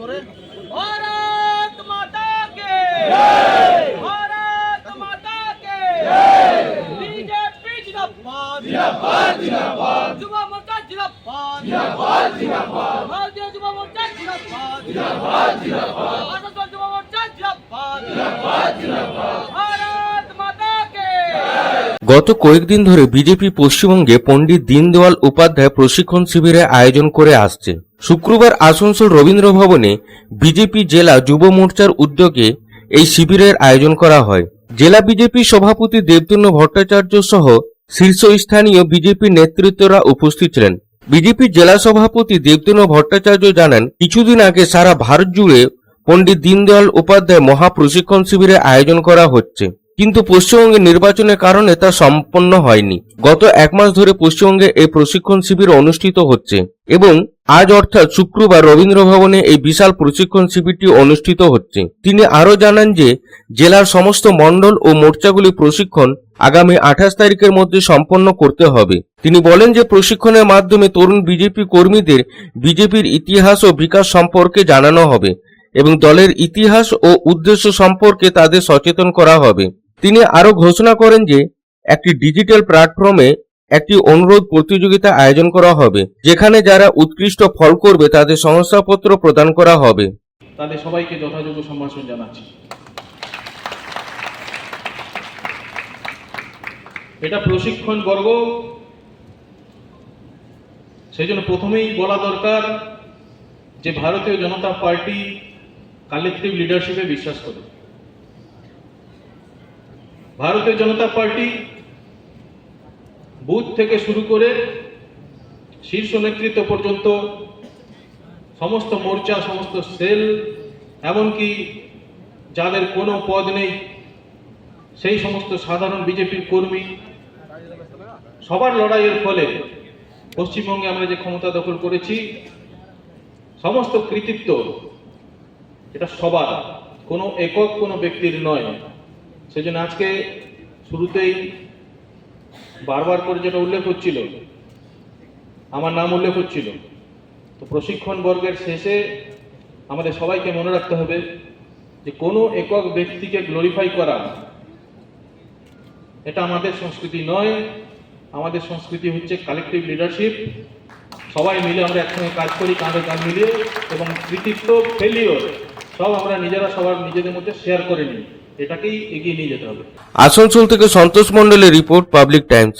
করে। भारत माता के भारत माता के बीजेपी जिंदाबाद जिंदाबाद युवा मोर्चा जिंदाबाद जिंदाबाद भारतीय युवा मोर्चा जिंदाबाद जिंदाबाद आजाद युवा मोर्चा जिंदाबाद जिंदाबाद भारत माता के। গত কয়েকদিন ধরে বিজেপি পশ্চিমবঙ্গে পণ্ডিত দীনদয়াল উপাধ্যায় প্রশিক্ষণ শিবিরের আয়োজন করে আসছে। শুক্রবার আসানসোল রবীন্দ্র ভবনে বিজেপি জেলা যুব মোর্চার উদ্যোগে এই শিবিরের আয়োজন করা হয়। জেলা বিজেপি সভাপতি দেবতন্ন ভট্টাচার্য সহ শীর্ষস্থানীয় বিজেপি নেতৃত্বরা উপস্থিত ছিলেন। বিজেপি জেলা সভাপতি দেবতন্ন ভট্টাচার্য জানান, কিছুদিন আগে সারা ভারত জুড়ে পণ্ডিত দীনদয়াল উপাধ্যায় মহা প্রশিক্ষণ শিবিরের আয়োজন করা হচ্ছে, কিন্তু পশ্চিমবঙ্গে নির্বাচনের কারণে তা সম্পন্ন হয়নি। গত এক মাস ধরে পশ্চিমবঙ্গে এই প্রশিক্ষণ শিবির অনুষ্ঠিত হচ্ছে এবং আজ অর্থাৎ শুক্রবার রবীন্দ্র ভবনে এই বিশাল প্রশিক্ষণ শিবিরটি অনুষ্ঠিত হচ্ছে। তিনি আরও জানান যে জেলার সমস্ত মণ্ডল ও মোর্চাগুলি প্রশিক্ষণ আগামী 28 তারিখের মধ্যে সম্পন্ন করতে হবে। তিনি বলেন যে প্রশিক্ষণের মাধ্যমে তরুণ বিজেপি কর্মীদের বিজেপির ইতিহাস ও বিকাশ সম্পর্কে জানানো হবে এবং দলের ইতিহাস ও উদ্দেশ্য সম্পর্কে তাদের সচেতন করা হবে। তিনি আরও ঘোষণা করেন যে একটি ডিজিটাল প্ল্যাটফর্মে একটি অনুরোধ প্রতিযোগিতা আয়োজন করা হবে, যেখানে যারা উৎকৃষ্ট ফল করবে তাদের শংসাপত্র প্রদান করা হবে। তাদের সবাইকে যথাযোগ্য সম্ভাষণ জানাচ্ছি। এটা প্রশিক্ষণ বর্গ, সেই জন্য প্রথমেই বলা দরকার যে ভারতীয় জনতা পার্টি কালেকটিভ লিডারশিপে বিশ্বাস করে। ভারতীয় জনতা পার্টি বুথ থেকে শুরু করে শীর্ষ নেতৃত্ব পর্যন্ত সমস্ত মোর্চা, সমস্ত সেল, এমনকি যাদের কোনো পদ নেই সেই সমস্ত সাধারণ বিজেপির কর্মী, সবার লড়াইয়ের ফলে পশ্চিমবঙ্গে আমরা যে ক্ষমতা দখল করেছি, সমস্ত কৃতিত্ব এটা সবার, কোনো একক কোনো ব্যক্তির নয়। সেজন্য আজকে শুরুতেই বারবার করে যেটা উল্লেখ হচ্ছিল, আমার নাম উল্লেখ হচ্ছিল, তো প্রশিক্ষণ বর্গের শেষে আমাদের সবাইকে মনে রাখতে হবে যে কোনো একক ব্যক্তিকে গ্লোরিফাই করা এটা আমাদের সংস্কৃতি নয়। আমাদের সংস্কৃতি হচ্ছে কালেকটিভ লিডারশিপ। সবাই মিলে আমরা একসঙ্গে কাজ করি, কাঁধে কাঁধ মিলিয়ে, এবং কৃতিত্ব, ফেলিওর সব আমরা নিজেরা সবার নিজেদের মধ্যে শেয়ার করে নিই। এটাকেই এগিয়ে নিয়ে যেতে হবে। আসানসোল থেকে সন্তোষ মণ্ডলের রিপোর্ট, পাবলিক টাইমস।